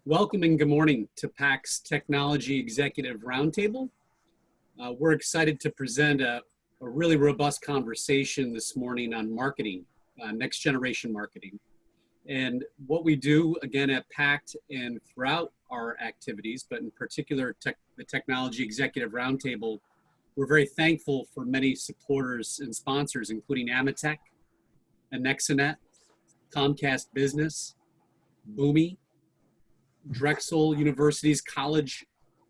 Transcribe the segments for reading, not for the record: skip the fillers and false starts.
Welcome and good morning to PACT's Technology Executive Roundtable. We're excited to present a really robust conversation this morning on marketing, next generation marketing. And what we do, again, at PACT and throughout our activities, but in particular the Technology Executive Roundtable, we're very thankful for many supporters and sponsors, including Amatech, Anexinet, Comcast Business, Boomi, Drexel University's College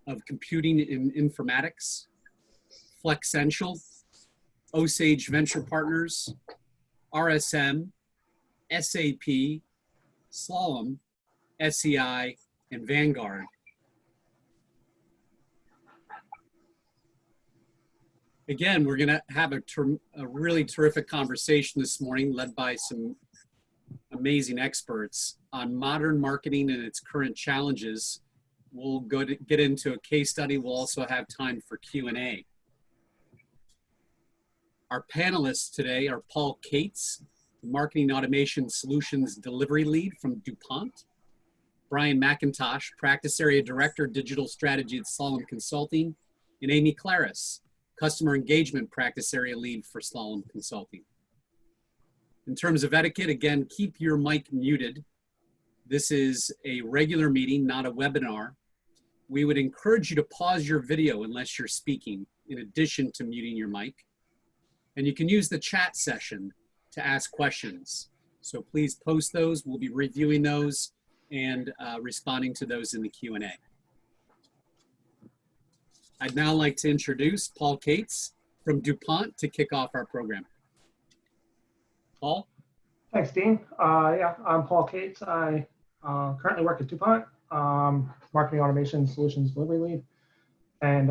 of Computing and Informatics, Flexential, Osage Venture Partners, RSM, SAP, Slalom, SEI, and Vanguard. Again, we're going to have a really terrific conversation this morning, led by some amazing experts on modern marketing and its current challenges. We'll get into a case study. We'll also have time for Q&A. Our panelists today are Paul Cates, Marketing Automation Solutions Delivery Lead from DuPont, Brian McIntosh, Practice Area Director, Digital Strategy at Slalom Consulting, and Amy Claris, Customer Engagement Practice Area Lead for Slalom Consulting. In terms of etiquette, again, keep your mic muted. This is a regular meeting, not a webinar. We would encourage you to pause your video unless you're speaking, in addition to muting your mic. And you can use the chat session to ask questions. So please post those. We'll be reviewing those and responding to those in the Q&A. I'd now like to introduce Paul Cates from DuPont to kick off our program. Paul? Thanks, Dean. Yeah, I'm Paul Cates. I currently work at DuPont, Marketing Automation Solutions Delivery Lead. And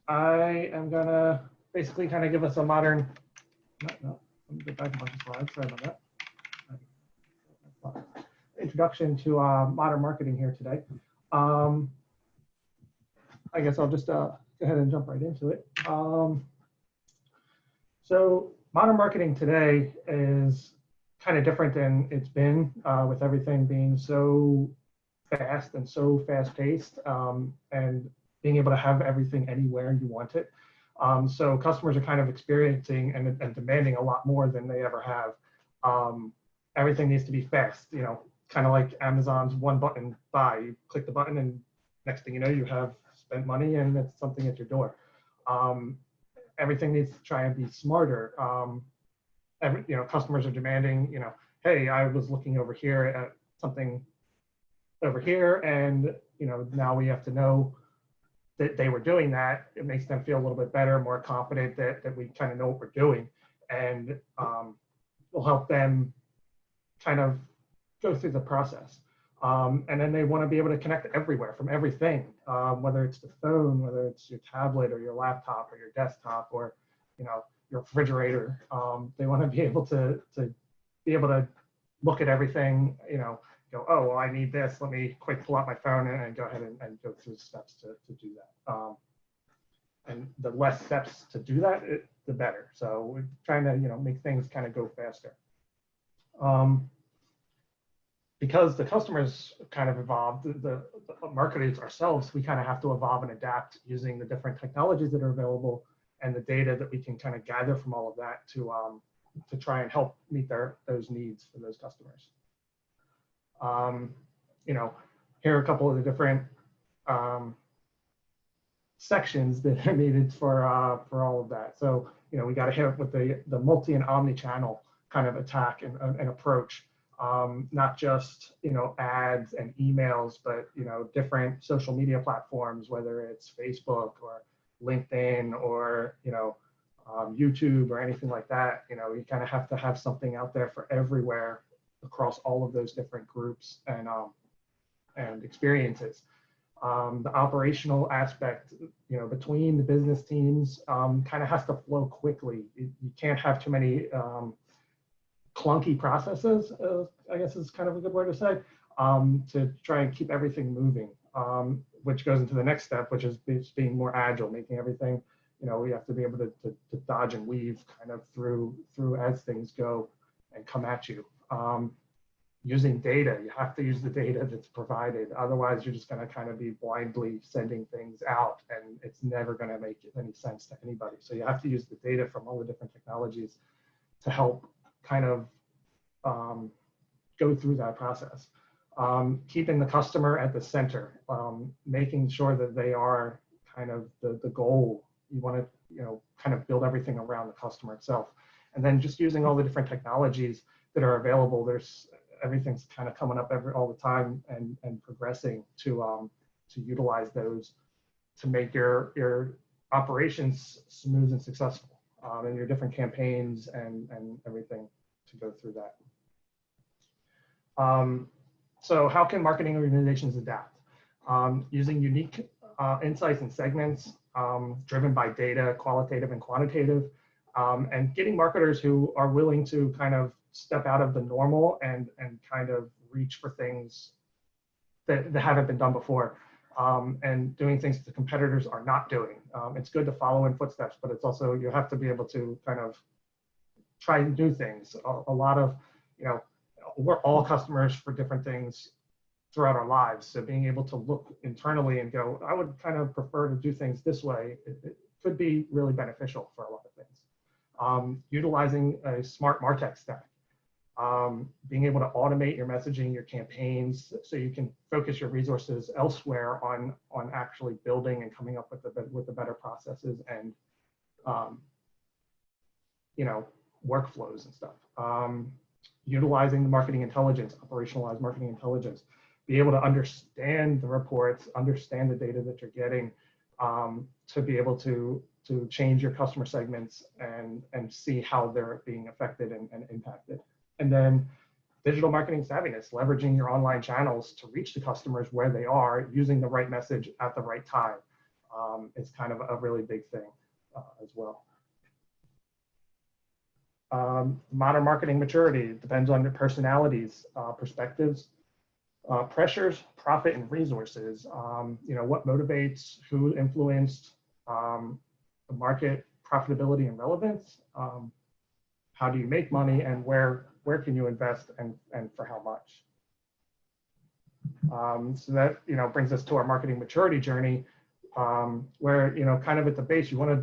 I am going to basically kind of give us a modern, let me get back a bunch of slides, sorry about that. Introduction to modern marketing here today. I guess I'll just go ahead and jump right into it. So modern marketing today is kind of different than it's been, with everything being so fast and so fast-paced, and being able to have everything anywhere you want it. So customers are kind of experiencing and demanding a lot more than they ever have. Everything needs to be fast, you know, kind of like Amazon's one button buy. You click the button and next thing you know, you have spent money and it's something at your door. Everything needs to try and be smarter. Customers are demanding, hey, I was looking over here at something over here, and now we have to know that they were doing that. It makes them feel a little bit better, more confident that we kind of know what we're doing, and will help them kind of go through the process. And then they want to be able to connect everywhere from everything, whether it's the phone, whether it's your tablet or your laptop or your desktop or, your refrigerator. They want to be able to look at everything, go, oh, well, I need this. Let me quick pull out my phone and go ahead and go through the steps to do that. And the less steps to do that, the better. So we're trying to, make things kind of go faster. Because the customers kind of evolved, the marketers ourselves, we kind of have to evolve and adapt using the different technologies that are available and the data that we can kind of gather from all of that to try and help meet those needs for those customers. Here are a couple of the different sections that are needed for all of that. So, we got to hit with the multi and omni-channel kind of attack and approach. Not just, ads and emails, but, different social media platforms, whether it's Facebook or LinkedIn or, YouTube or anything like that. You kind of have to have something out there for everywhere across all of those different groups and experiences. The operational aspect, between the business teams kind of has to flow quickly. You can't have too many clunky processes, I guess is kind of a good word to say, to try and keep everything moving, which goes into the next step, which is being more agile, making everything, we have to be able to dodge and weave kind of through as things go and come at you. using data. You have to use the data that's provided. Otherwise, you're just going to kind of be blindly sending things out, and it's never going to make any sense to anybody. So you have to use the data from all the different technologies to help kind of go through that process. Keeping the customer at the center, making sure that they are kind of the goal. You want to, kind of build everything around the customer itself. And then just using all the different technologies that are available. Everything's kind of coming up all the time and progressing to utilize those to make your operations smooth and successful, and your different campaigns and everything to go through that. So how can marketing organizations adapt? Using unique insights and segments driven by data, qualitative and quantitative, and getting marketers who are willing to kind of step out of the normal and kind of reach for things that haven't been done before, and doing things that the competitors are not doing. It's good to follow in footsteps, but it's also, you have to be able to kind of try and do things. A lot of, we're all customers for different things throughout our lives. So being able to look internally and go, I would kind of prefer to do things this way, it could be really beneficial for a lot of things. Utilizing a smart MarTech stack. Being able to automate your messaging, your campaigns, so you can focus your resources elsewhere on actually building and coming up with the better processes and workflows and stuff. Utilizing the marketing intelligence, operationalized marketing intelligence, be able to understand the reports, understand the data that you're getting, to be able to change your customer segments and see how they're being affected and impacted. And then digital marketing savviness, leveraging your online channels to reach the customers where they are, using the right message at the right time, is kind of a really big thing as well. Modern marketing maturity depends on your personalities, perspectives, pressures, profit, and resources. What motivates, who influenced, the market, profitability, and relevance. How do you make money, and where can you invest, and for how much? So that brings us to our marketing maturity journey, where kind of at the base, you want to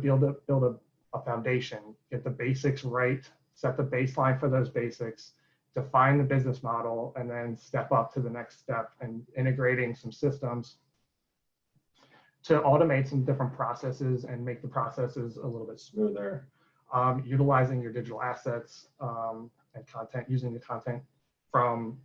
build a foundation, get the basics right, set the baseline for those basics, define the business model, and then step up to the next step and integrating some systems to automate some different processes and make the processes a little bit smoother. Utilizing your digital assets and content, using the content from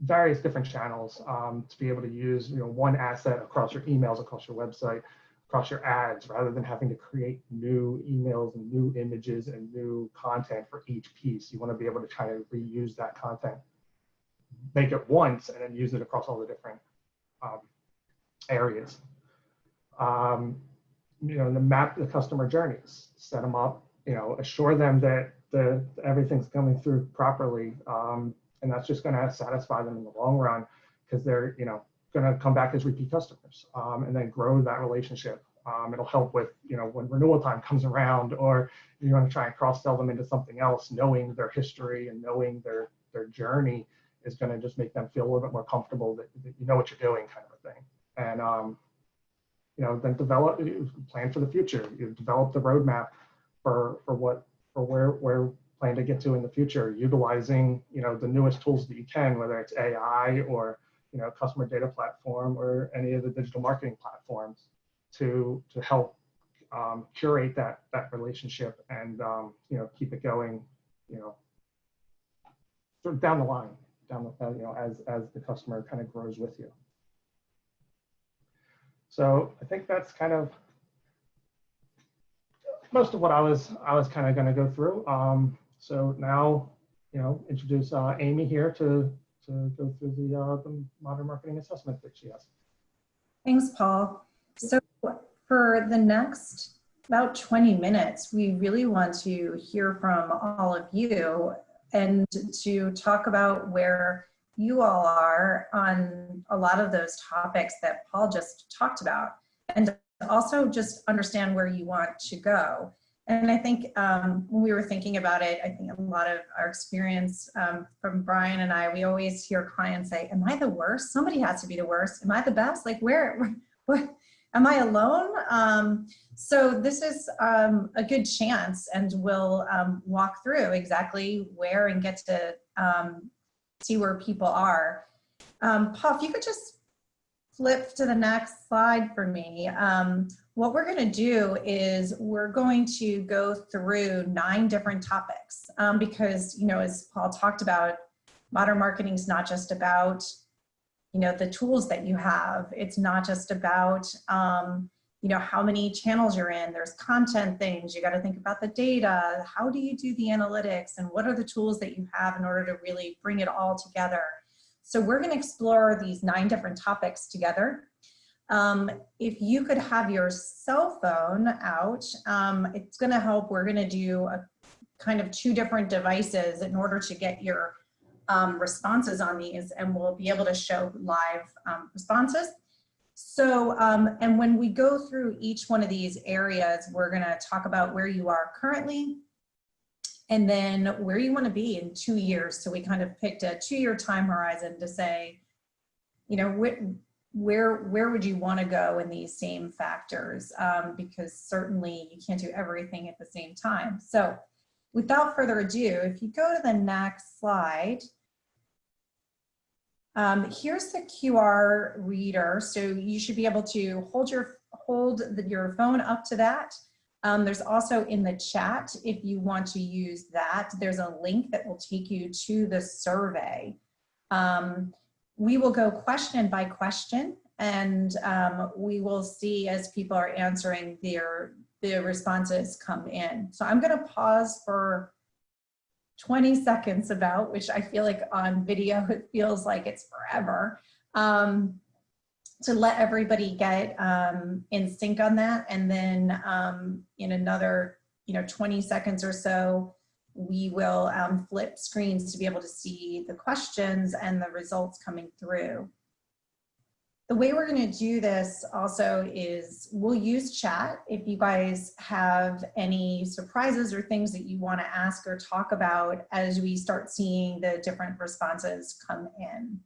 various different channels to be able to use one asset across your emails, across your website, across your ads, rather than having to create new emails and new images and new content for each piece. You want to be able to kind of reuse that content, make it once, and then use it across all the different areas. To map the customer journeys, set them up, assure them that everything's coming through properly, and that's just going to satisfy them in the long run, because they're going to come back as repeat customers, and then grow that relationship. It'll help with when renewal time comes around, or you want to try and cross-sell them into something else. Knowing their history and knowing their journey is going to just make them feel a little bit more comfortable that you know what you're doing, kind of a thing. And then plan for the future. You develop the roadmap for where plan to get to in the future, utilizing the newest tools that you can, whether it's AI or customer data platform or any of the digital marketing platforms, to help curate that relationship and keep it going sort of down the line, as the customer kind of grows with you. So I think that's kind of most of what I was kind of going to go through. So now, introduce Amy here to go through the modern marketing assessment that she has. Thanks, Paul. So for the next about 20 minutes, we really want to hear from all of you and to talk about where you all are on a lot of those topics that Paul just talked about, and also just understand where you want to go. And I think when we were thinking about it, I think a lot of our experience from Brian and I, we always hear clients say, am I the worst? Somebody has to be the worst. Am I the best? Like what, am I alone? So this is a good chance, and we'll walk through exactly where and get to see where people are. Paul, if you could just flip to the next slide for me. What we're going to do is we're going to go through 9 different topics because, you know, as Paul talked about, modern marketing is not just about, you know, the tools that you have. It's not just about, you know, how many channels you're in. There's content things. You got to think about the data. How do you do the analytics, and what are the tools that you have in order to really bring it all together? So we're going to explore these 9 different topics together. If you could have your cell phone out, it's going to help. We're going to do a kind of 2 different devices in order to get your responses on these, and we'll be able to show live responses. So, and when we go through each one of these areas, we're going to talk about where you are currently, and then where you want to be in 2 years. So we kind of picked a 2-year time horizon to say, you know, where would you want to go in these same factors? Because certainly you can't do everything at the same time. So without further ado, if you go to the next slide, here's the QR reader. So you should be able to hold your phone up to that. There's also in the chat, if you want to use that, there's a link that will take you to the survey. We will go question by question, and we will see as people are answering their responses come in. So I'm going to pause for 20 seconds about, which I feel like on video, it feels like it's forever, to let everybody get in sync on that. And then in another 20 seconds or so, we will flip screens to be able to see the questions and the results coming through. The way we're going to do this also is we'll use chat. If you guys have any surprises or things that you want to ask or talk about as we start seeing the different responses come in.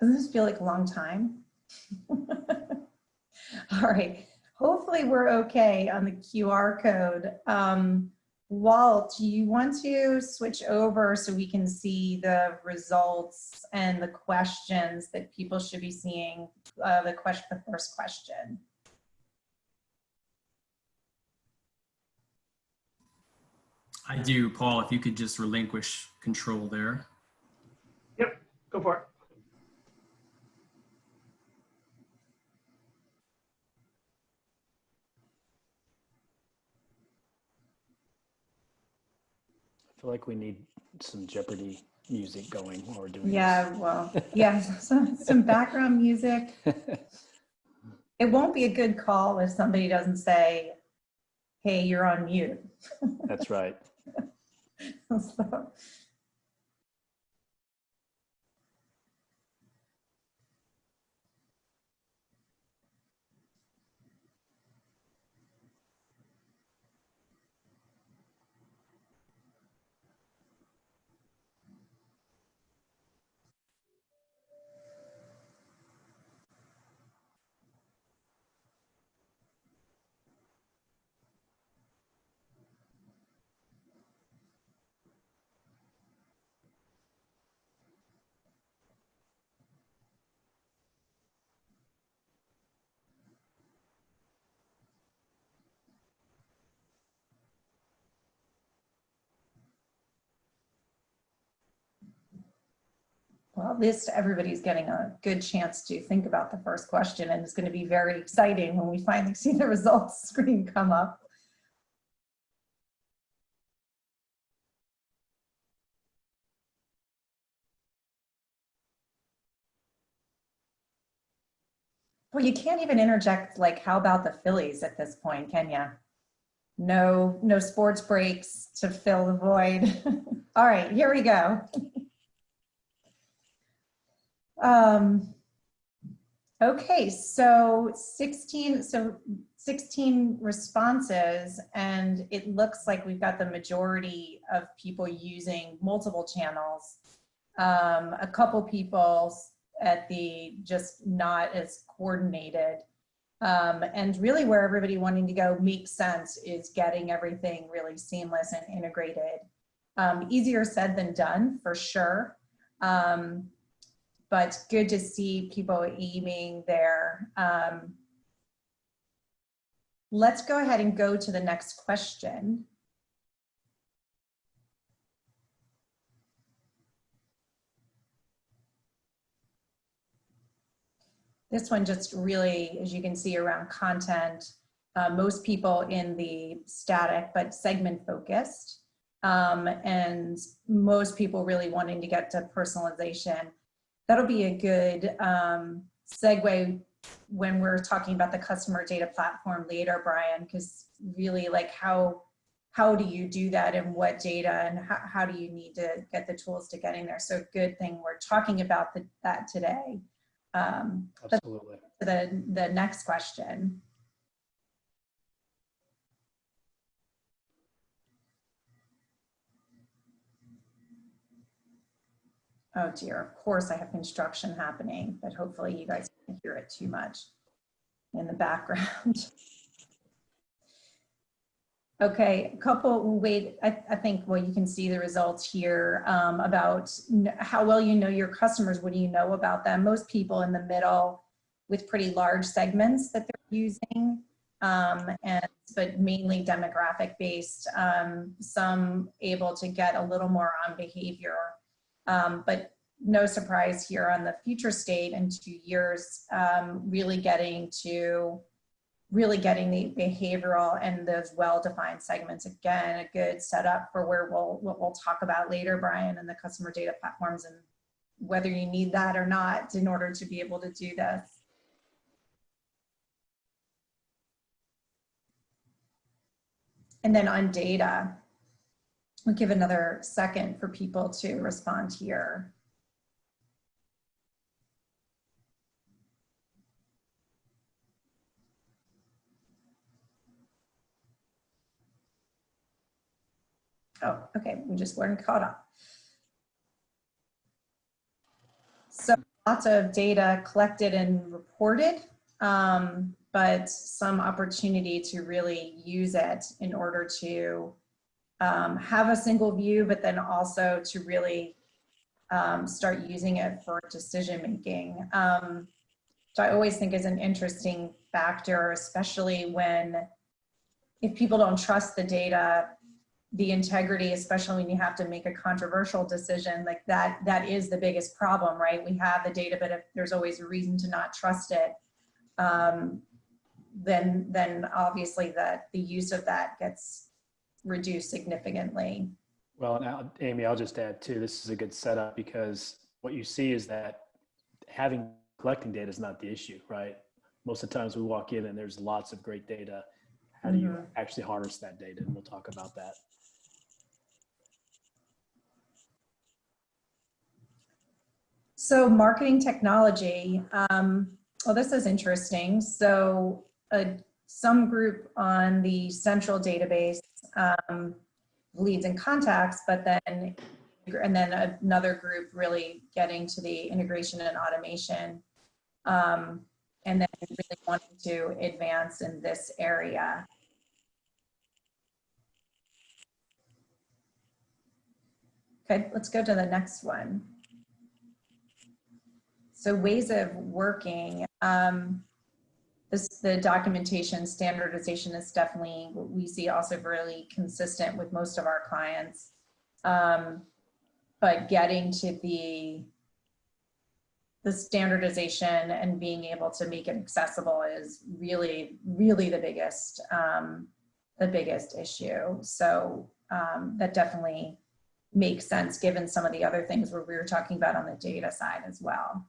Doesn't this feel like a long time? All right, hopefully we're okay on the QR code. Walt, do you want to switch over so we can see the results and the questions that people should be seeing, the first question? I do, Paul, if you could just relinquish control there. Yep, go for it. I feel like we need some Jeopardy music going while we're doing Yeah, this. well, yeah, some background music. It won't be a good call if somebody doesn't say, hey, you're on mute. That's right. So, well, at least everybody's getting a good chance to think about the first question, and it's going to be very exciting when we finally see the results screen come up. Well, you can't even interject like, how about the Phillies at this point, can you? No, no sports breaks to fill the void. All right, here we go. Okay, so 16 responses, and it looks like we've got the majority of people using multiple channels. A couple people at the just not as coordinated. And really where everybody wanting to go makes sense is getting everything really seamless and integrated. Easier said than done, for sure. But good to see people aiming there. Let's go ahead and go to the next question. This one just really, as you can see, around content, most people in the static but segment focused, and most people really wanting to get to personalization. That'll be a good segue when we're talking about the customer data platform later, Brian, because really like how do you do that and what data and how do you need to get the tools to getting there? So good thing we're talking about that today. Absolutely. The next question. Oh dear, of course I have construction happening, but hopefully you guys can't hear it too much in the background. Okay, a couple, wait, I think, well, you can see the results here about how well you know your customers. What do you know about them? Most people in the middle with pretty large segments that they're using, but mainly demographic based, some able to get a little more on behavior. But no surprise here on the future state in 2 years, really getting the behavioral and those well-defined segments. Again, a good setup for where what we'll talk about later, Brian, and the customer data platforms and whether you need that or not in order to be able to do this. And then on data, we'll give another second for people to respond here. Oh, okay, we just weren't caught up. So lots of data collected and reported, but some opportunity to really use it in order to have a single view, but then also to really start using it for decision making. So I always think is an interesting factor, especially if people don't trust the data, the integrity, especially when you have to make a controversial decision like that is the biggest problem, right? We have the data, but if there's always a reason to not trust it, then obviously the use of that gets reduced significantly. Well, now, Amy, I'll just add too, this is a good setup because what you see is that collecting data is not the issue, right? Most of the times we walk in and there's lots of great data. How do you actually harness that data? And we'll talk about that. So marketing technology, well, this is interesting. So some group on the central database, leads and contacts, but then another group really getting to the integration and automation, and then really wanting to advance in this area. Okay, let's go to the next one. So ways of working, the documentation standardization is definitely what we see also really consistent with most of our clients. But getting to the standardization and being able to make it accessible is really, really the biggest issue. So that definitely makes sense given some of the other things where we were talking about on the data side as well.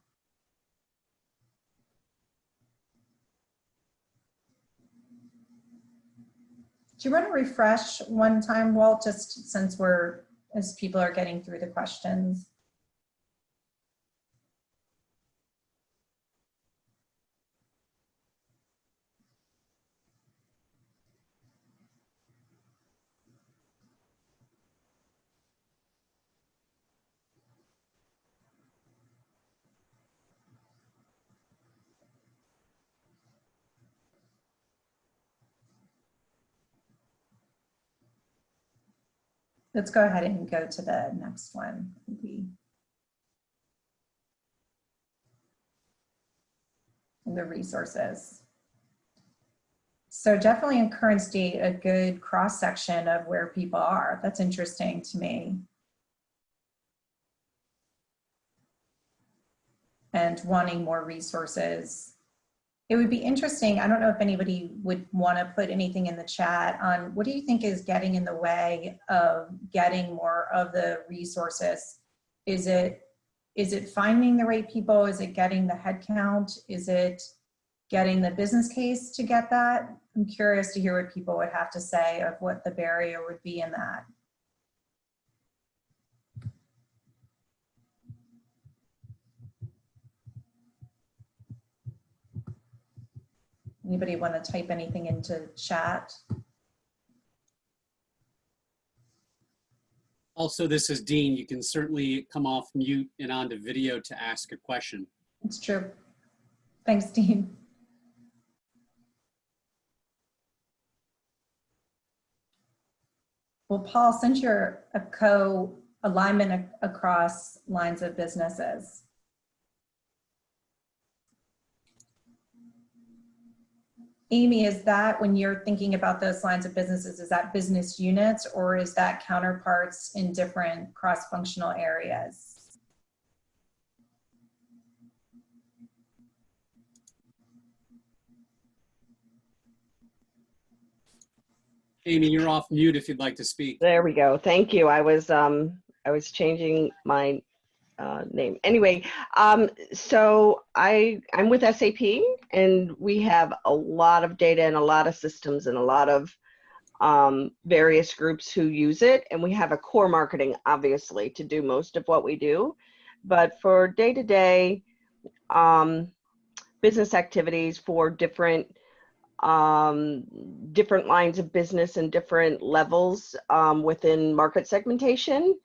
Do you want to refresh one time, Walt, just since as people are getting through the questions? Let's go ahead and go to the next one. The resources. So definitely in current state, a good cross section of where people are. That's interesting to me. And wanting more resources. It would be interesting. I don't know if anybody would want to put anything in the chat on what do you think is getting in the way of getting more of the resources? Is it finding the right people? Is it getting the headcount? Is it getting the business case to get that? I'm curious to hear what people would have to say of what the barrier would be in that. Anybody want to type anything into chat? Also, this is Dean. You can certainly come off mute and onto video to ask a question. It's true. Thanks, Dean. Well, Paul, since you're a co-alignment across lines of businesses, Amy, is that when you're thinking about those lines of businesses, is that business units or is that counterparts in different cross-functional areas? Amy, you're off mute if you'd like to speak. There we go. Thank you. I was changing my name. Anyway, so I'm with SAP, and we have a lot of data and a lot of systems and a lot of various groups who use it. And we have a core marketing, obviously, to do most of what we do. But for day-to-day business activities for different lines of business and different levels within market segmentation,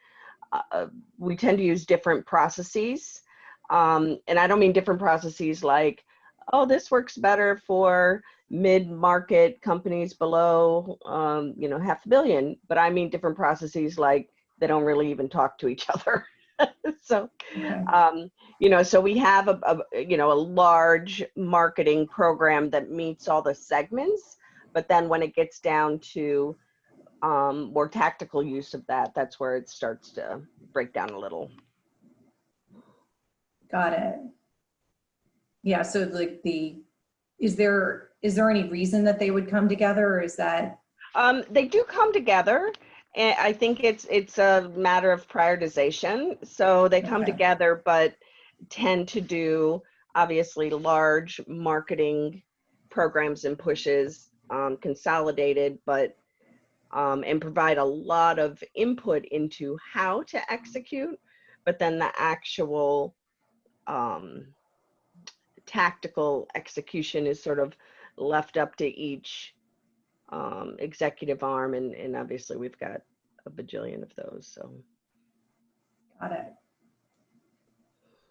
we tend to use different processes. And I don't mean different processes like, oh, this works better for mid-market companies below, $500 million, but I mean different processes like they don't really even talk to each other. So, Okay. So we have a large marketing program that meets all the segments, but then when it gets down to more tactical use of that, that's where it starts to break down a little. Got it. Yeah, so like is there any reason that they would come together, or is that? They do come together, and I think it's a matter of prioritization. So they come Okay. together, but tend to do obviously large marketing programs and pushes, consolidated, but and provide a lot of input into how to execute, but then the actual tactical execution is sort of left up to each executive arm, and obviously we've got a bajillion of those. So Got it.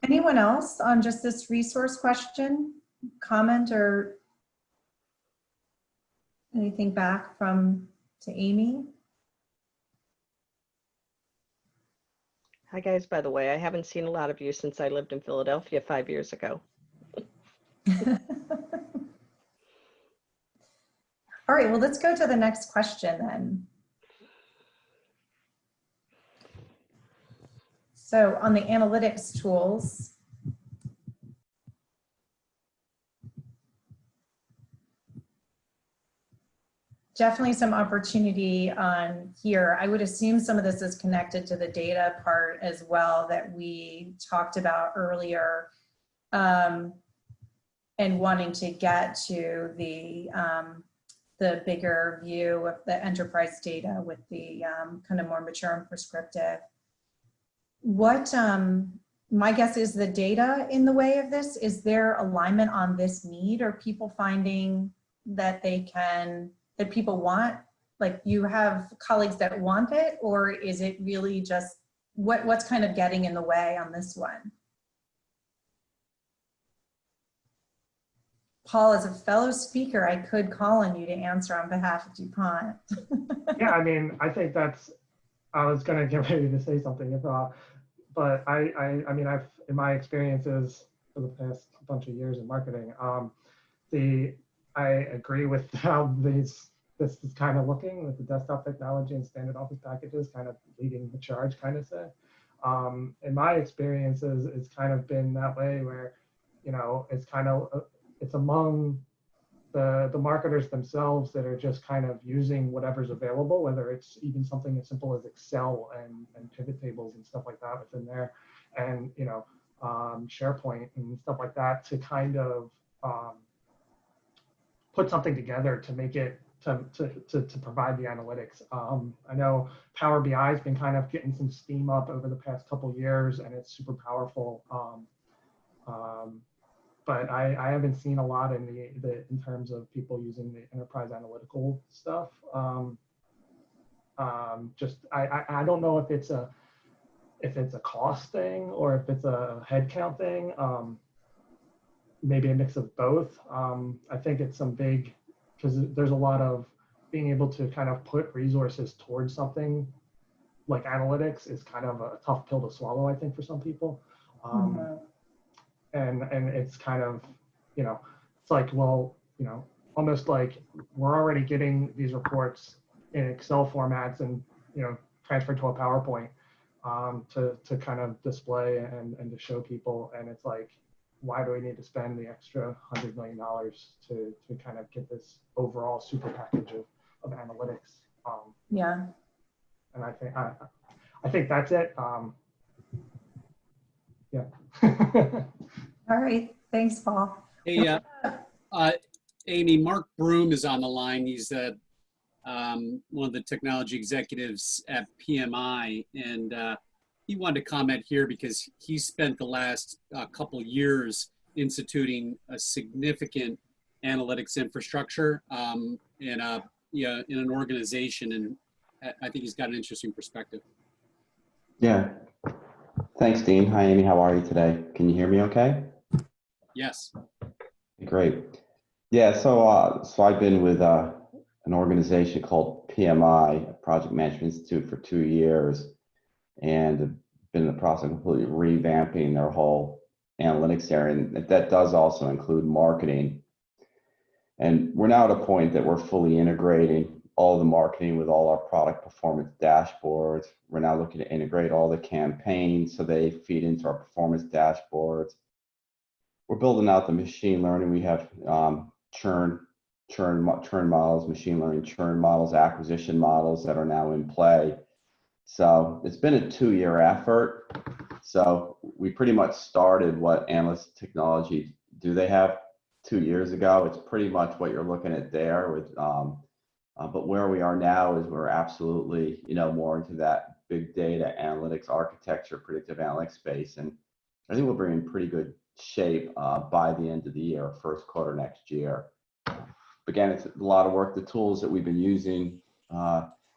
Anyone else on just this resource question, comment, or anything back to Amy? hi guys, by the way, I haven't seen a lot of you since I lived in Philadelphia 5 years ago. All right, well, let's go to the next question then. So on the analytics tools, definitely some opportunity on here. I would assume some of this is connected to the data part as well that we talked about earlier, and wanting to get to the the bigger view of the enterprise data with the kind of more mature and prescriptive. What, my guess is the data in the way of this. Is there alignment on this need? Are people finding that they can, that people want, like you have colleagues that want it, or is it really just what's kind of getting in the way on this one? Paul, as a fellow speaker, I could call on you to answer on behalf of DuPont. Yeah, I mean, I think that's, I was gonna get ready to say something, if, but I mean, in my experiences for the past bunch of years in marketing, I agree with how this is kind of looking with the desktop technology and standard office packages kind of leading the charge, kind of say. In my experiences, it's kind of been that way where, you know, it's kind of, it's among the marketers themselves that are just kind of using whatever's available, whether it's even something as simple as Excel and pivot tables and stuff like that within there, and, you know, SharePoint and stuff like that to kind of put something together to make it to provide the analytics. I know Power BI has been kind of getting some steam up over the past couple of years, and it's super powerful. But I haven't seen a lot in in terms of people using the enterprise analytical stuff. Just I don't know if it's a cost thing or if it's a headcount thing. Maybe a mix of both. I think it's some big, because there's a lot of being able to kind of put resources towards something like analytics is kind of a tough pill to swallow, I think, for some people. And it's kind of, you know, it's like, well, you know, almost like we're already getting these reports in Excel formats and, you know, transferred to a PowerPoint to kind of display and to show people. And it's like, why do we need to spend the extra $100 million to kind of get this overall super package of analytics? Yeah. And I think that's it. Yeah. All right. Thanks, Paul. Hey, Amy, Mark Broom is on the line. He's one of the technology executives at PMI, and he wanted to comment here because he spent the last couple years instituting a significant analytics infrastructure in an organization, and I think he's got an interesting perspective. Yeah. Thanks, Dean. Hi, Amy. How are you today? Can you hear me okay? Yes. Great. Yeah, so I've been with an organization called PMI, Project Management Institute, for 2 years, and been in the process of completely revamping their whole analytics area. And that does also include marketing. And we're now at a point that we're fully integrating all the marketing with all our product performance dashboards. We're now looking to integrate all the campaigns so they feed into our performance dashboards. We're building out the machine learning. We have churn models, machine learning churn models, acquisition models that are now in play. So it's been a 2-year effort. So we pretty much started what analyst technology do they have 2 years ago. It's pretty much what you're looking at there with, but where we are now is we're absolutely, you know, more into that big data analytics architecture, predictive analytics space. And I think we'll be in pretty good shape by the end of the year, first quarter next year. Again, it's a lot of work. The tools that we've been using,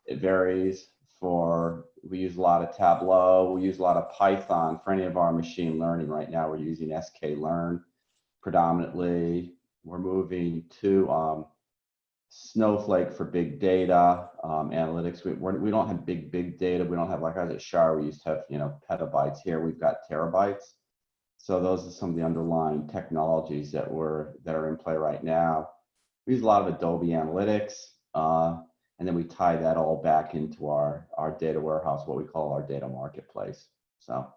it varies. We use a lot of Tableau. We use a lot of Python for any of our machine learning. Right now, we're using sklearn predominantly. We're moving to Snowflake for big data analytics. We don't have big data. We don't have, like I was at Shire, we used to have, you know, petabytes. Here we've got terabytes. So those are some of the underlying technologies that are in play right now. We use a lot of Adobe Analytics, and then we tie that all back into our data warehouse, what we call our data marketplace. So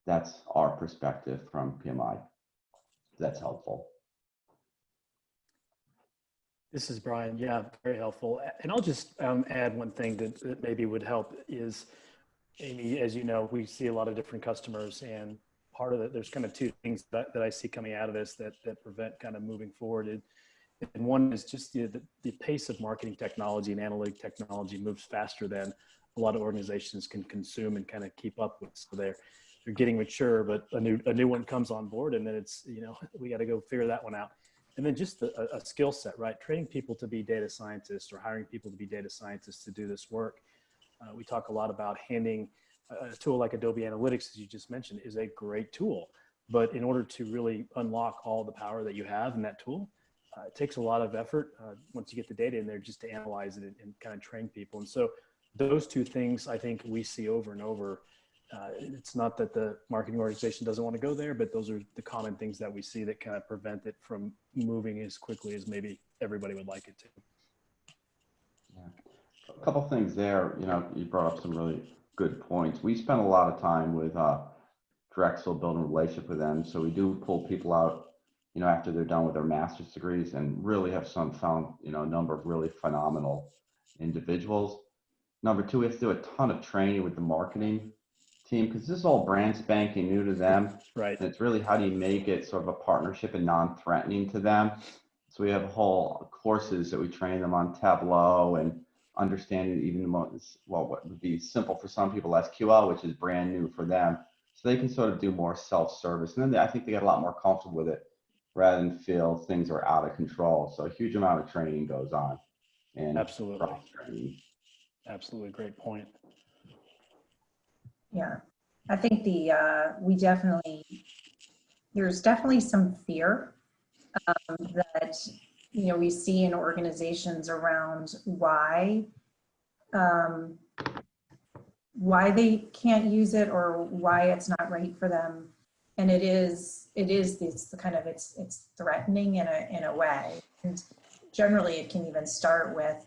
that's our perspective from PMI. That's helpful. This is Brian. Yeah, very helpful. And I'll just add one thing that maybe would help is, Amy, as you know, we see a lot of different customers, and part of it, there's kind of two things that I see coming out of this that prevent kind of moving forward. And one is just the pace of marketing technology and analytic technology moves faster than a lot of organizations can consume and kind of keep up with. So they're getting mature, but a new one comes on board, and then it's, we got to go figure that one out. And then just a skill set, right? Training people to be data scientists or hiring people to be data scientists to do this work. We talk a lot about handing a tool like Adobe Analytics, as you just mentioned, is a great tool. But in order to really unlock all the power that you have in that tool, it takes a lot of effort once you get the data in there just to analyze it and kind of train people. And so those two things I think we see over and over. It's not that the marketing organization doesn't want to go there, but those are the common things that we see that kind of prevent it from moving as quickly as maybe everybody would like it to. Yeah. A couple things there. You brought up some really good points. We spend a lot of time with Drexel, building a relationship with them. So we do pull people out, after they're done with their master's degrees, and really have found, a number of really phenomenal individuals. Number two, we have to do a ton of training with the marketing team, because this is all brand spanking new to them. Right. And it's really, how do you make it sort of a partnership and non-threatening to them? So we have whole courses that we train them on Tableau and understanding even the most, what would be simple for some people, SQL, which is brand new for them. So they can sort of do more self-service. And then I think they get a lot more comfortable with it rather than feel things are out of control. So a huge amount of training goes on. And absolutely. cross-training. Absolutely. Great point. Yeah, I think there's definitely some fear that, we see in organizations around why they can't use it or why it's not right for them. And it is this kind of, it's threatening in a way. And generally it can even start with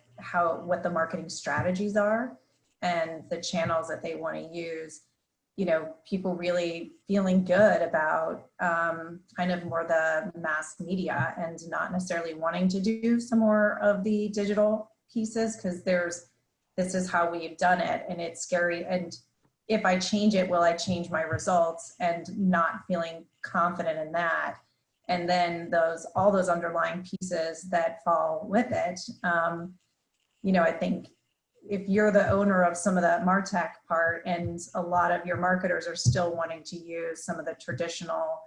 what the marketing strategies are and the channels that they want to use. People really feeling good about kind of more the mass media and not necessarily wanting to do some more of the digital pieces, because this is how we've done it and it's scary. And if I change it, will I change my results, and not feeling confident in that. And then all those underlying pieces that fall with it. I think if you're the owner of some of that MarTech part and a lot of your marketers are still wanting to use some of the traditional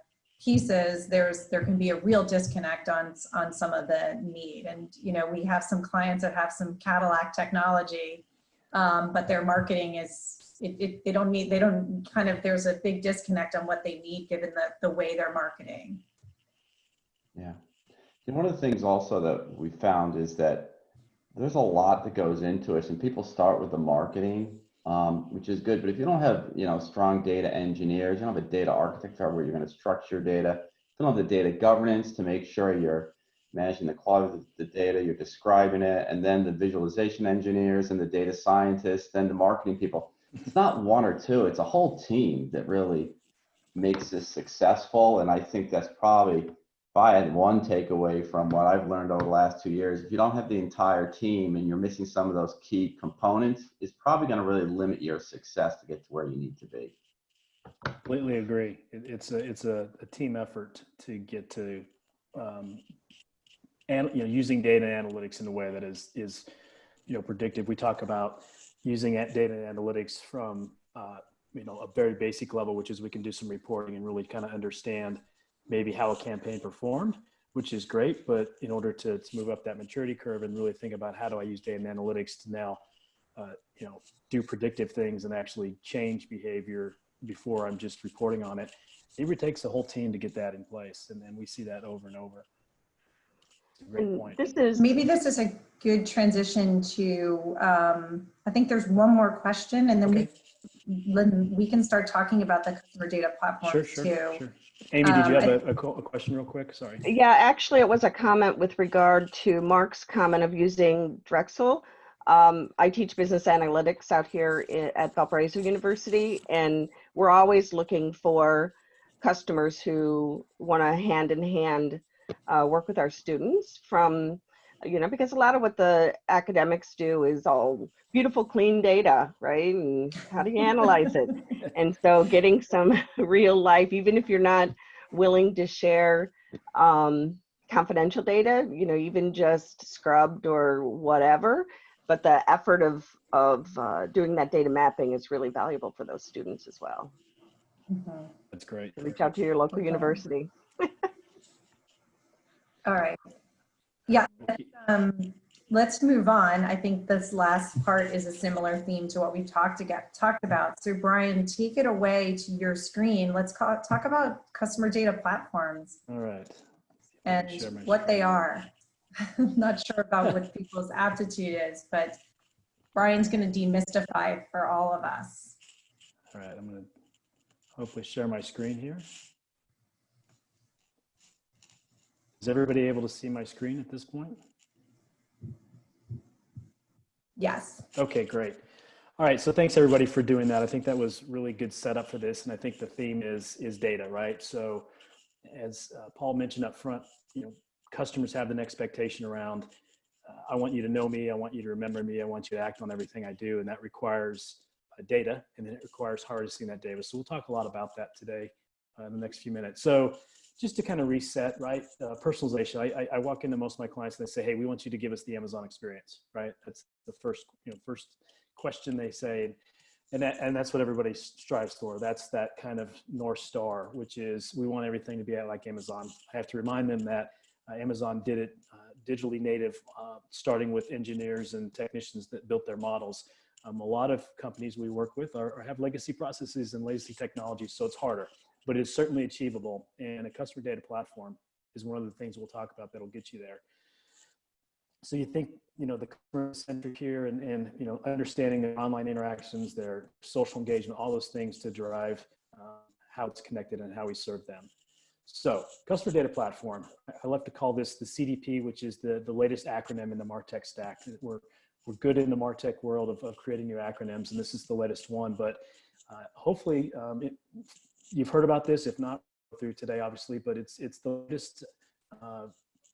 pieces, there can be a real disconnect on some of the need. And, we have some clients that have some Cadillac technology, but their marketing there's a big disconnect on what they need given the way they're marketing. Yeah. And one of the things also that we found is that there's a lot that goes into it, and people start with the marketing, which is good. But if you don't have, strong data engineers, you don't have a data architecture where you're going to structure your data, you don't have the data governance to make sure you're managing the quality of the data, you're describing it, and then the visualization engineers and the data scientists, then the marketing people. It's not one or two, it's a whole team that really makes this successful. And I think that's probably, if I had one takeaway from what I've learned over the last 2 years, if you don't have the entire team and you're missing some of those key components, it's probably going to really limit your success to get to where you need to be. Completely agree. It's a team effort to get to, using data analytics in a way that is predictive. We talk about using data analytics from, a very basic level, which is we can do some reporting and really kind of understand maybe how a campaign performed, which is great. But in order to move up that maturity curve and really think about how do I use data and analytics to now, do predictive things and actually change behavior before I'm just reporting on it, it really takes the whole team to get that in place. And then we see that over and over. It's a great point. Maybe this is a good transition to, I think there's one more question, and then we can start talking about the customer data platform too. Amy, did you have a question real quick? Sorry. Yeah, actually it was a comment with regard to Mark's comment of using Drexel. I teach business analytics out here at Valparaiso University, and we're always looking for customers who want to hand in hand work with our students from, because a lot of what the academics do is all beautiful, clean data, right? And how do you analyze it? And so getting some real life, even if you're not willing to share kind confidential data, you know, even just scrubbed or whatever. But the effort of doing that data mapping is really valuable for those students as well. Mhm. That's great. So reach out to your local Okay. university. All right. Yeah. Let's move on. I think this last part is a similar theme to what we've talked about. So Brian, take it away to your screen. Let's talk about customer data platforms All right. and what they are. I'm not sure about what people's aptitude is, but Brian's going to demystify for all of us. All right, I'm going to hopefully share my screen here. Is everybody able to see my screen at this point? Yes. Okay, great. All right, so thanks everybody for doing that. I think that was really good setup for this, and I think the theme is data, right? So as Paul mentioned up front, you know, customers have an expectation around, I want you to know me, I want you to remember me, I want you to act on everything I do, and that requires data, and then it requires harnessing that data. So we'll talk a lot about that today in the next few minutes. So just to kind of reset, right? Personalization. I walk into most of my clients and they say, hey, we want you to give us the Amazon experience, right? That's the first question they say. And that's what everybody strives for. That's that kind of North Star, which is we want everything to be like Amazon. I have to remind them that Amazon did it digitally native, starting with engineers and technicians that built their models. A lot of companies we work with have legacy processes and legacy technologies, so it's harder, but it's certainly achievable. And a customer data platform is one of the things we'll talk about that'll get you there. So you think, you know, the customer centric here and you know, understanding their online interactions, their social engagement, all those things to drive how it's connected and how we serve them. So customer data platform, I love to call this the CDP, which is the latest acronym in the MarTech stack. We're good in the MarTech world of creating new acronyms, and this is the latest one, but hopefully you've heard about this, if not through today, obviously, but it's the latest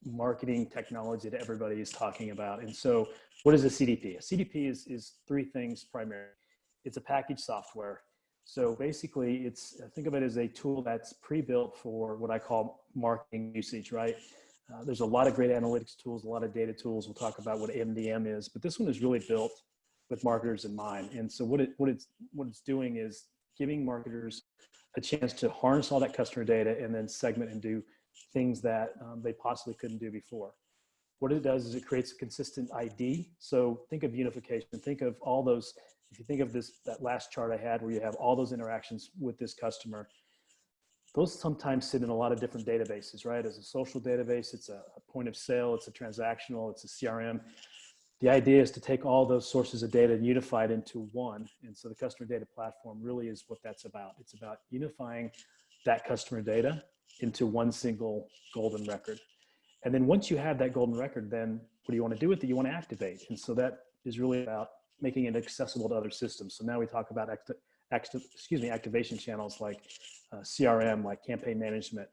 marketing technology that everybody is talking about. And so what is a CDP? A CDP is three things primarily. It's a package software. So basically think of it as a tool that's pre-built for what I call marketing usage, right? There's a lot of great analytics tools, a lot of data tools. We'll talk about what MDM is, but this one is really built with marketers in mind. And so what it's doing is giving marketers a chance to harness all that customer data and then segment and do things that they possibly couldn't do before. What it does is it creates a consistent ID. So think of unification, think of all those, if you think of that last chart I had where you have all those interactions with this customer, those sometimes sit in a lot of different databases, right? As a social database, it's a point of sale, it's a transactional, it's a CRM. The idea is to take all those sources of data and unify it into one. And so the customer data platform really is what that's about. It's about unifying that customer data into one single golden record. And then once you have that golden record, then what do you want to do with it? You want to activate. And so that is really about making it accessible to other systems. So now we talk about activation channels like CRM, like campaign management.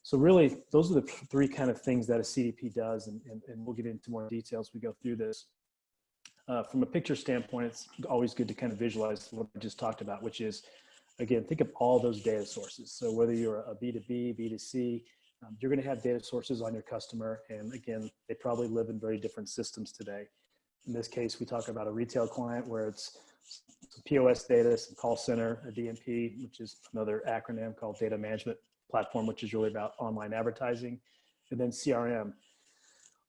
So really, those are the three kind of things that a CDP does, and we'll get into more details as we go through this. From a picture standpoint, it's always good to kind of visualize what I just talked about, which is, again, think of all those data sources. So whether you're a B2B, B2C, you're going to have data sources on your customer. And again, they probably live in very different systems today. In this case, we talk about a retail client where it's some POS data, some call center, a DMP, which is another acronym called data management platform, which is really about online advertising, and then CRM.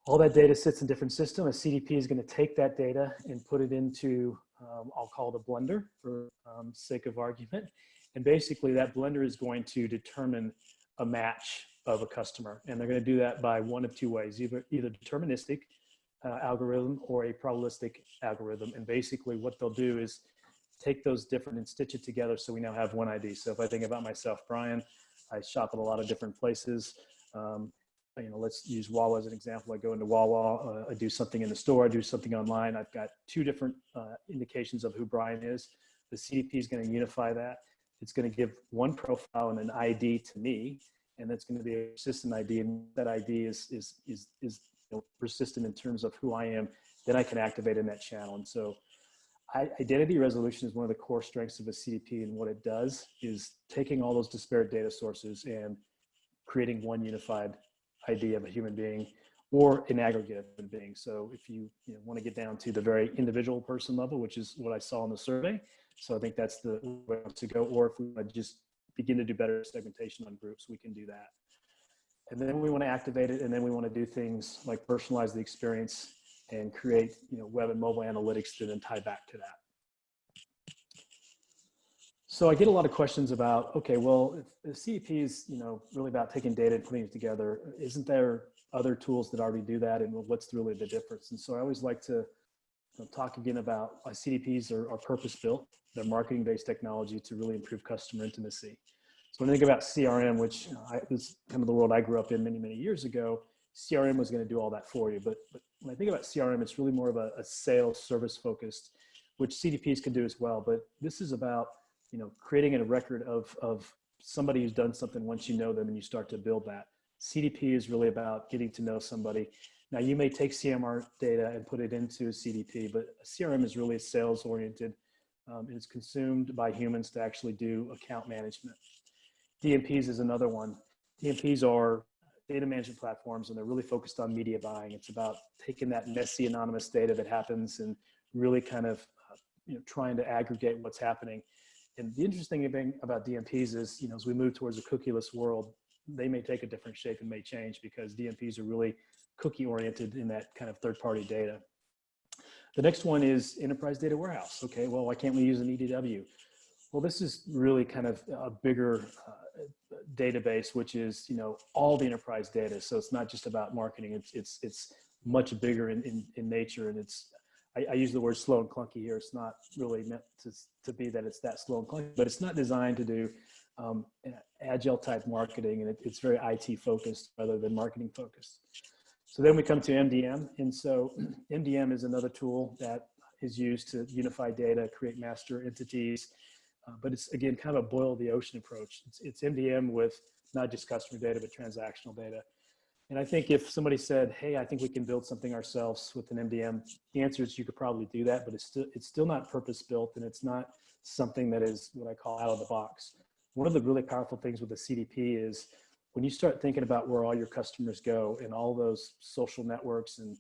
All that data sits in different systems. A CDP is going to take that data and put it into, I'll call it a blender for sake of argument. And basically that blender is going to determine a match of a customer. And they're going to do that by one of two ways, either deterministic algorithm or a probabilistic algorithm. And basically what they'll do is take those different and stitch it together so we now have one ID. So if I think about myself, Brian, I shop at a lot of different places. You know, let's use Wawa as an example. I go into Wawa, I do something in the store, I do something online. I've got two different indications of who Brian is. The CDP is going to unify that. It's going to give one profile and an ID to me, and that's going to be a persistent ID. And that ID is you know, persistent in terms of who I am. Then I can activate in that channel. And so identity resolution is one of the core strengths of a CDP, and what it does is taking all those disparate data sources and creating one unified ID of a human being or an aggregate of human beings. So if you, want to get down to the very individual person level, which is what I saw in the survey. So I think that's the way to go. Or if we want to just begin to do better segmentation on groups, we can do that. And then we want to activate it. And then we want to do things like personalize the experience and create, web and mobile analytics to then tie back to that. So I get a lot of questions about, okay, well, if the CDP is, really about taking data and putting it together, isn't there other tools that already do that? And what's really the difference? And so I always like to talk again about why CDPs are purpose-built. They're marketing-based technology to really improve customer intimacy. So when I think about CRM, which is kind of the world I grew up in many, many years ago, CRM was going to do all that for you. But when I think about CRM, it's really more of a sales service focused, which CDPs can do as well. But this is about, creating a record of somebody who's done something once you know them and you start to build that. CDP is really about getting to know somebody. Now you may take CMR data and put it into a CDP, but a CRM is really sales oriented. It's consumed by humans to actually do account management. DMPs is another one. DMPs are data management platforms, and they're really focused on media buying. It's about taking that messy anonymous data that happens and really kind of trying to aggregate what's happening. And the interesting thing about DMPs is, as we move towards a cookieless world, they may take a different shape and may change because DMPs are really cookie oriented in that kind of third-party data. The next one is enterprise data warehouse. Okay, well, why can't we use an EDW? Well, this is really kind of a bigger database, which is, all the enterprise data. So it's not just about marketing. It's much bigger in nature, and I use the word slow and clunky here. It's not really meant to be that it's that slow and clunky, but it's not designed to do agile type marketing, and it's very IT focused rather than marketing focused. So then we come to MDM. And so MDM is another tool that is used to unify data, create master entities. But it's, again, kind of a boil the ocean approach. It's MDM with not just customer data, but transactional data. And I think if somebody said, hey, I think we can build something ourselves with an MDM, the answer is you could probably do that, but it's still not purpose built, and it's not something that is what I call out of the box. One of the really powerful things with the CDP is when you start thinking about where all your customers go and all those social networks and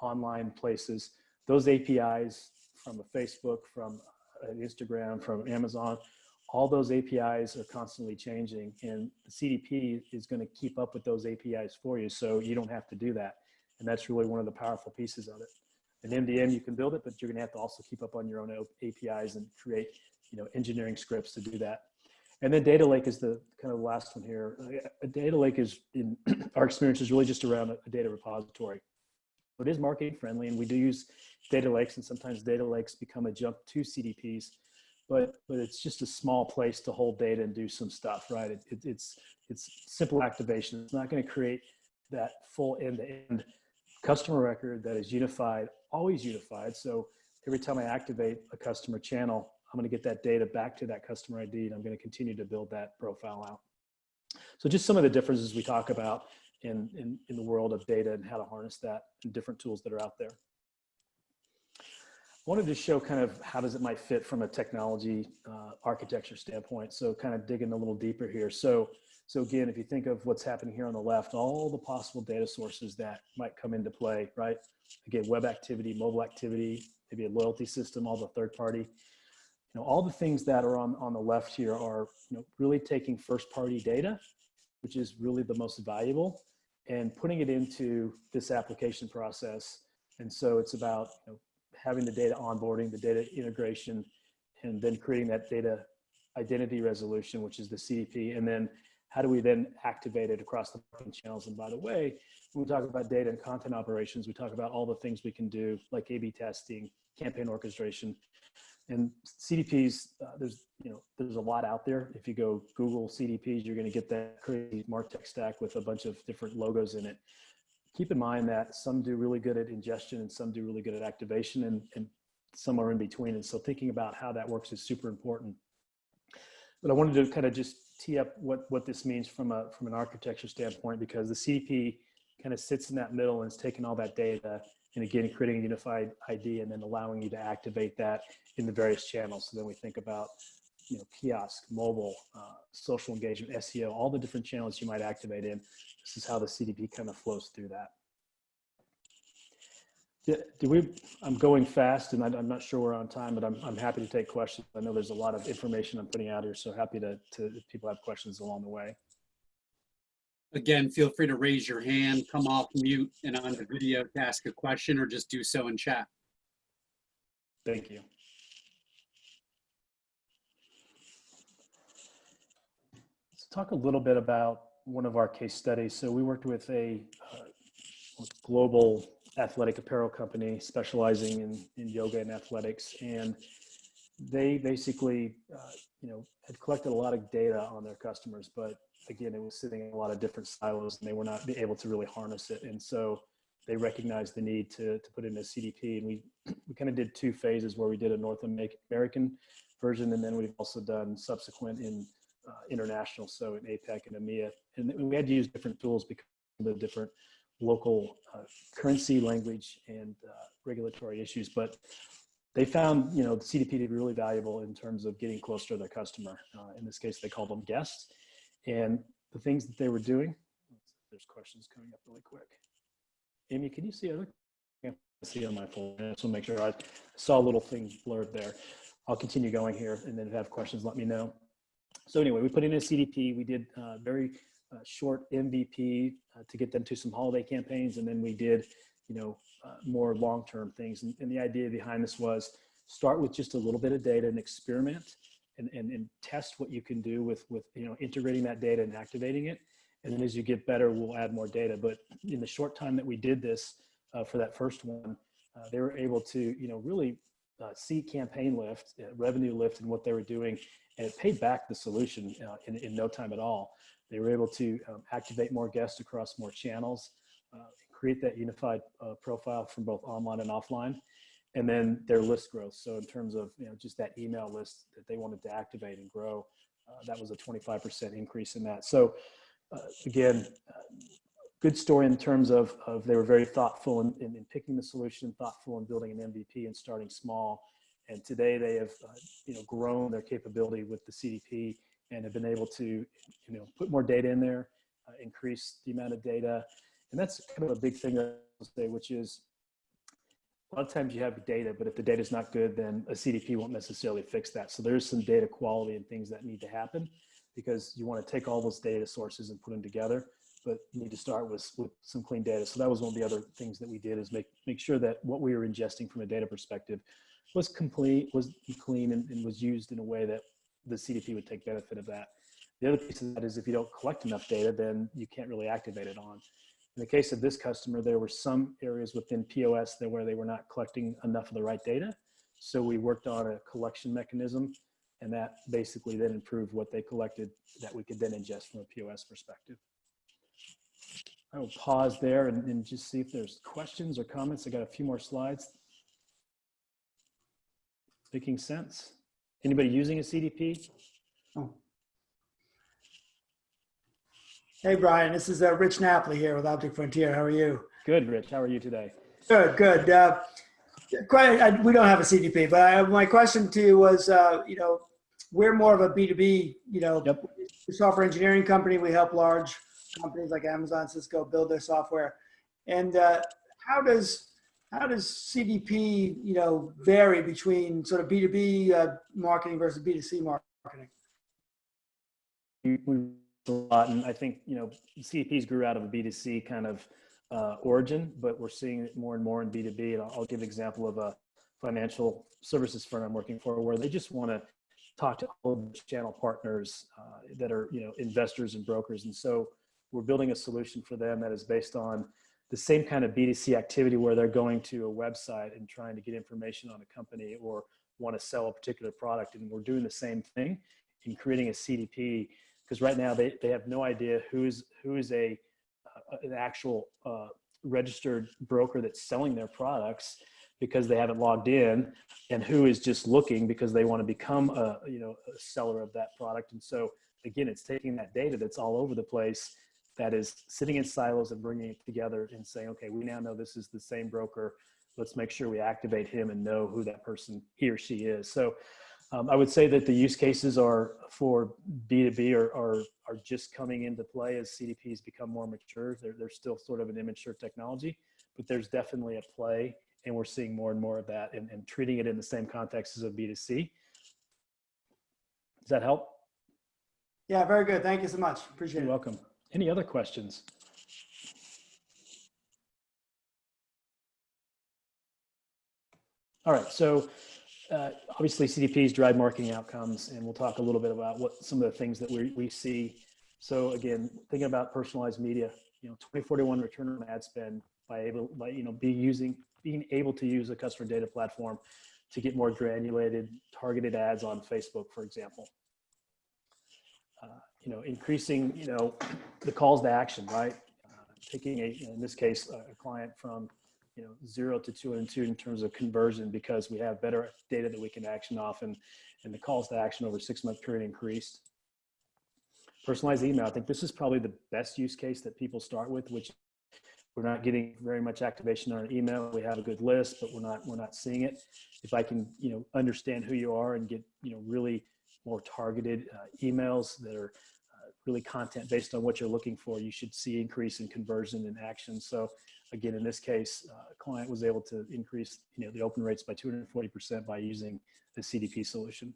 online places, those APIs from a Facebook, from an Instagram, from Amazon, all those APIs are constantly changing, and the CDP is going to keep up with those APIs for you, so you don't have to do that. And that's really one of the powerful pieces of it. An MDM, you can build it, but you're going to have to also keep up on your own APIs and create, engineering scripts to do that. And then data lake is the kind of the last one here. A data lake is, in our experience, is really just around a data repository. It is marketing friendly, and we do use data lakes, and sometimes data lakes become a jump to CDPs. But it's just a small place to hold data and do some stuff, right? It's simple activation. It's not going to create that full end-to-end customer record that is unified, always unified. So every time I activate a customer channel, I'm going to get that data back to that customer ID, and I'm going to continue to build that profile out. So just some of the differences we talk about in the world of data and how to harness that and different tools that are out there. I wanted to show kind of how does it might fit from a technology architecture standpoint. So kind of digging a little deeper here. So again, if you think of what's happening here on the left, all the possible data sources that might come into play, right? Again, web activity, mobile activity, maybe a loyalty system, all the third party. All the things that are on the left here are, really taking first party data, which is really the most valuable, and putting it into this application process. And so it's about, having the data onboarding, the data integration, and then creating that data identity resolution, which is the CDP. And then how do we then activate it across the marketing channels? And by the way, when we talk about data and content operations, we talk about all the things we can do, like A/B testing, campaign orchestration. And CDPs, there's a lot out there. If you go Google CDPs, you're going to get that crazy MarTech stack with a bunch of different logos in it. Keep in mind that some do really good at ingestion and some do really good at activation, and some are in between. And so thinking about how that works is super important. But I wanted to kind of just tee up what this means from an architecture standpoint, because the CDP kind of sits in that middle and is taking all that data and, again, creating a unified ID and then allowing you to activate that in the various channels. So then we think about kiosk, mobile, social engagement, SEO, all the different channels you might activate in. This is how the CDP kind of flows through that. I'm going fast, and I'm not sure we're on time, but I'm happy to take questions. I know there's a lot of information I'm putting out here, so happy to if people have questions along the way. Again, feel free to raise your hand, come off mute and on the video to ask a question, or just do so in chat. Thank you. Let's talk a little bit about one of our case studies. So we worked with a global athletic apparel company specializing in yoga and athletics, and they basically had collected a lot of data on their customers, but again, it was sitting in a lot of different silos and they were not able to really harness it. And so they recognized the need to put in a CDP, and we kind of did two phases where we did a North American version, and then we've also done subsequent in international, so in APAC and EMEA. And we had to use different tools because of the different local currency, language, and regulatory issues. But they found, the CDP to be really valuable in terms of getting closer to their customer. In this case, they called them guests. And the things that they were doing, there's questions coming up really quick. Amy, can you see other? I can't see on my phone. I just want to make sure I saw a little thing blurred there. I'll continue going here, and then if you have questions, let me know. So anyway, we put in a CDP. We did very short MVP to get them to some holiday campaigns, and then we did, more long-term things. And the idea behind this was start with just a little bit of data and experiment, and test what you can do with integrating that data and activating it. And then as you get better, we'll add more data. But in the short time that we did this for that first one, they were able to really see campaign lift, revenue lift in what they were doing, and it paid back the solution in no time at all. They were able to activate more guests across more channels, create that unified profile from both online and offline, and then their list growth. So in terms of just that email list that they wanted to activate and grow, that was a 25% increase in that. So again, good story in terms of they were very thoughtful in picking the solution, thoughtful in building an MVP and starting small. And today they have grown their capability with the CDP and have been able to put more data in there, increase the amount of data. And that's kind of a big thing I will say, which is a lot of times you have data, but if the data is not good, then a CDP won't necessarily fix that. So there's some data quality and things that need to happen, because you want to take all those data sources and put them together, but you need to start with some clean data. So that was one of the other things that we did, is make sure that what we were ingesting from a data perspective was complete, was clean, and was used in a way that the CDP would take benefit of that. The other piece of that is if you don't collect enough data, then you can't really activate it on. In the case of this customer, there were some areas within POS where they were not collecting enough of the right data. So we worked on a collection mechanism, and that basically then improved what they collected that we could then ingest from a POS perspective. I will pause there and just see if there's questions or comments. I got a few more slides. Making sense? Anybody using a CDP? Oh. Hey, Brian, this is Rich Napoli here with Optic Frontier. How are you? Good, Rich. How are you today? Good, good. We don't have a CDP, but my question to you was, we're more of a B2B, Yep. software engineering company. We help large companies like Amazon, Cisco build their software. And how does CDP, vary between sort of B2B marketing versus B2C marketing? We a lot, and I think CDPs grew out of a B2C kind of origin, but we're seeing it more and more in B2B. And I'll give an example of a financial services firm I'm working for, where they just want to talk to all of the channel partners that are investors and brokers, and so we're building a solution for them that is based on the same kind of B2C activity, where they're going to a website and trying to get information on a company or want to sell a particular product. And we're doing the same thing in creating a CDP, because right now they have no idea who is an actual registered broker that's selling their products, because they haven't logged in, and who is just looking because they want to become a seller of that product. And so again, it's taking that data that's all over the place, that is sitting in silos, and bringing it together and saying, okay, we now know this is the same broker. Let's make sure we activate him and know who that person, he or she is. So I would say that the use cases are for B2B are just coming into play as CDPs become more mature. They're still sort of an immature technology, but there's definitely a play, and we're seeing more and more of that and treating it in the same context as a B2C. Does that help? Yeah, very good. Thank you so much. Appreciate You're it. welcome. Any other questions? All right, so obviously CDPs drive marketing outcomes, and we'll talk a little bit about what some of the things that we see. So again, thinking about personalized media, 2041 return on ad spend being able to use a customer data platform to get more granulated, targeted ads on Facebook, for example. Increasing, the calls to action, right? Taking in this case, a client from 0 to 202 in terms of conversion, because we have better data that we can action off, and the calls to action over a 6-month period increased. Personalized email, I think this is probably the best use case that people start with, which we're not getting very much activation on our email. We have a good list, but we're not seeing it. If I can, understand who you are and get, really more targeted emails that are really content based on what you're looking for, you should see increase in conversion and action. So again, in this case, a client was able to increase, the open rates by 240% by using the CDP solution.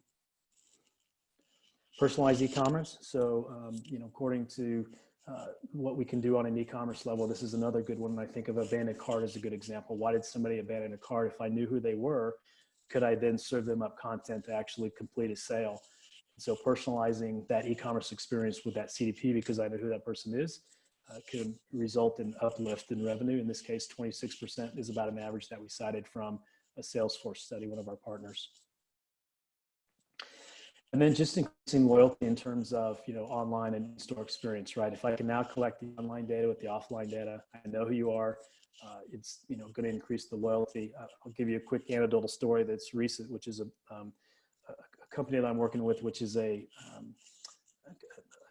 Personalized e-commerce. So, according to what we can do on an e-commerce level, this is another good one. I think of abandoned cart as a good example. Why did somebody abandon a cart? If I knew who they were, could I then serve them up content to actually complete a sale? So personalizing that e-commerce experience with that CDP, because I know who that person is, could result in uplift in revenue. In this case, 26% is about an average that we cited from a Salesforce study, one of our partners. And then just increasing loyalty in terms of, online and in-store experience, right? If I can now collect the online data with the offline data, I know who you are, it's, going to increase the loyalty. I'll give you a quick anecdotal story that's recent, which is a company that I'm working with, which is a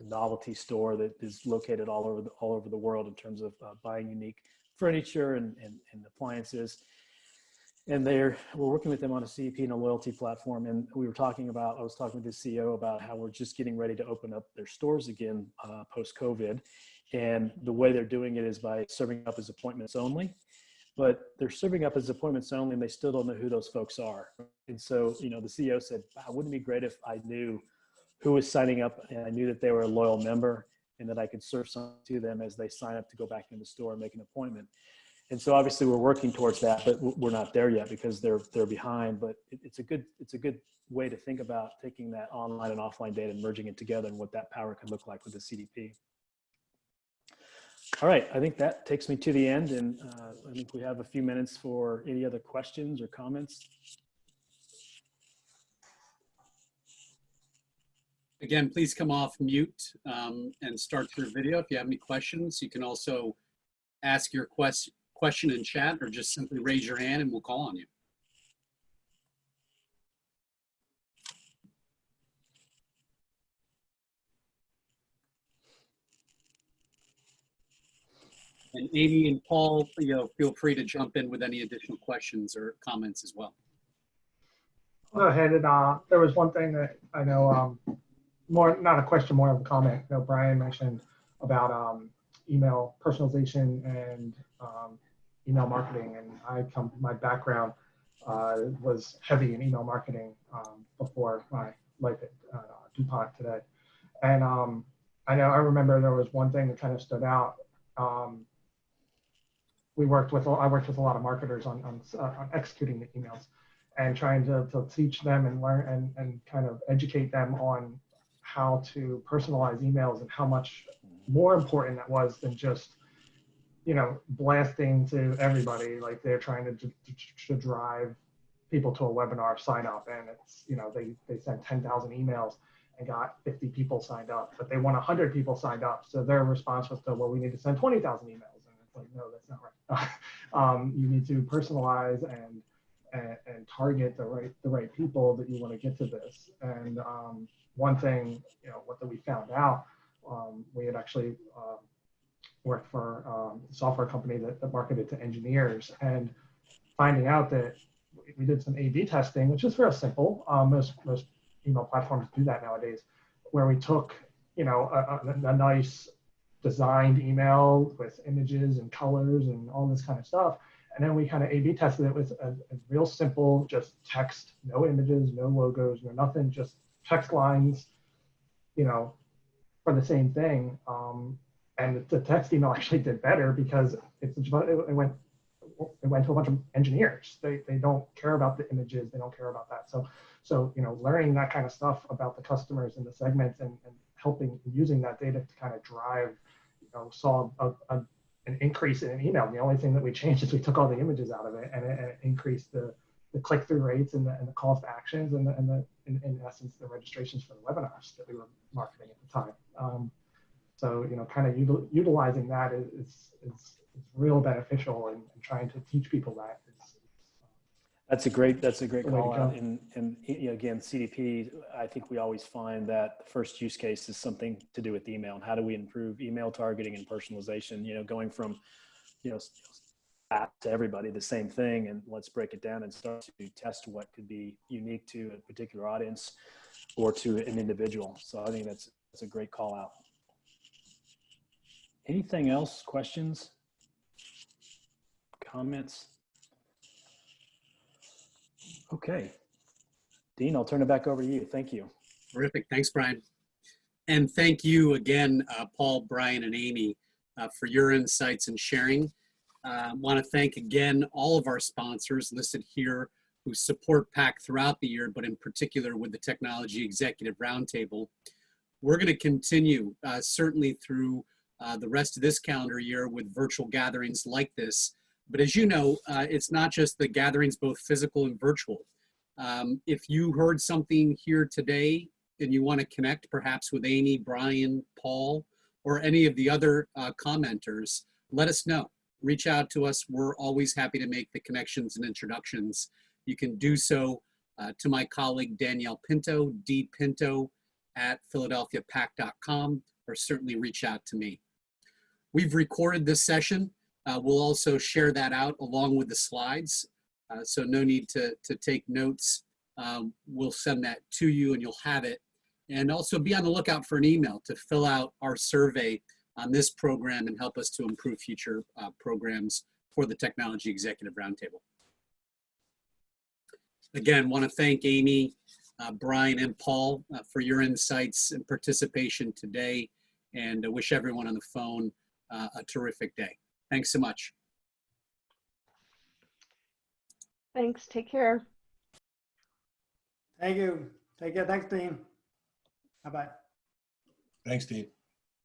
novelty store that is located all over the world in terms of buying unique furniture and appliances. And we're working with them on a CDP and a loyalty platform. And I was talking with the CEO about how we're just getting ready to open up their stores again post-COVID. And the way they're doing it is by serving up as appointments only. But they're serving up as appointments only, and they still don't know who those folks are. And so, the CEO said, wow, wouldn't it be great if I knew who was signing up and I knew that they were a loyal member and that I could serve something to them as they sign up to go back in the store and make an appointment. And so obviously we're working towards that, but we're not there yet because they're behind. But it's a good way to think about taking that online and offline data and merging it together and what that power could look like with the CDP. All right, I think that takes me to the end, and I think we have a few minutes for any other questions or comments. Again, please come off mute and start your video if you have any questions. You can also ask your question in chat, or just simply raise your hand and we'll call on you. And Amy and Paul, feel free to jump in with any additional questions or comments as well. I'll go ahead and there was one thing that I know, more not a question, more of a comment. Brian mentioned about email personalization and email marketing, and my background was heavy in email marketing before my life at DuPont today. And I remember there was one thing that kind of stood out. I worked with a lot of marketers on executing the emails and trying to teach them and learn and kind of educate them on how to personalize emails and how much more important that was than just, blasting to everybody like they're trying to drive people to a webinar sign up. And it's, they sent 10,000 emails and got 50 people signed up, but they want 100 people signed up. So their response was to, well, we need to send 20,000 emails. Like, no, that's not right. You need to personalize and target the right people that you want to get to this. And one thing, what we found out, we had actually worked for a software company that marketed to engineers, and finding out that we did some A/B testing, which is real simple. Most email platforms do that nowadays, where we took, you know, a nice designed email with images and colors and all this kind of stuff. And then we kind of A/B tested it with a real simple, just text, no images, no logos, no nothing, just text lines, you know, for the same thing. And the text email actually did better because it went to a bunch of engineers. They don't care about the images. They don't care about that. So you know, learning that kind of stuff about the customers and the segments and helping using that data to kind of drive, you know, saw an increase in an email. The only thing that we changed is we took all the images out of it, and it increased the click-through rates and the calls to actions and in essence the registrations for the webinars that we were marketing at the time. So you know, kind of utilizing that is real beneficial, and trying to teach people that. That's a great call go. out. And you know, again, CDP, I think we always find that the first use case is something to do with email, and how do we improve email targeting and personalization, you know, going from, you know, to everybody the same thing, and let's break it down and start to test what could be unique to a particular audience or to an individual. So I think that's a great call out. Anything else? Questions? Comments? Okay. Dean, I'll turn it back over to you. Thank you. Terrific. Thanks, Brian. And thank you again, Paul, Brian, and Amy, for your insights and sharing. Want to thank again all of our sponsors listed here who support PACT throughout the year, but in particular with the Technology Executive Roundtable. We're going to continue certainly through the rest of this calendar year with virtual gatherings like this. But as you know, it's not just the gatherings, both physical and virtual. If you heard something here today and you want to connect perhaps with Amy, Brian, Paul, or any of the other commenters, let us know. Reach out to us. We're always happy to make the connections and introductions. You can do so to my colleague, Danielle Pinto, dpinto@philadelphiapact.com, or certainly reach out to me. We've recorded this session. We'll also share that out along with the slides. So no need to take notes. We'll send that to you and you'll have it. And also be on the lookout for an email to fill out our survey on this program and help us to improve future programs for the Technology Executive Roundtable. Again, want to thank Amy, Brian, and Paul for your insights and participation today, and wish everyone on the phone a terrific day. Thanks so much. Thanks. Take care. Thank you. Take care. Thanks, Dean. Bye-bye. Thanks, Dean.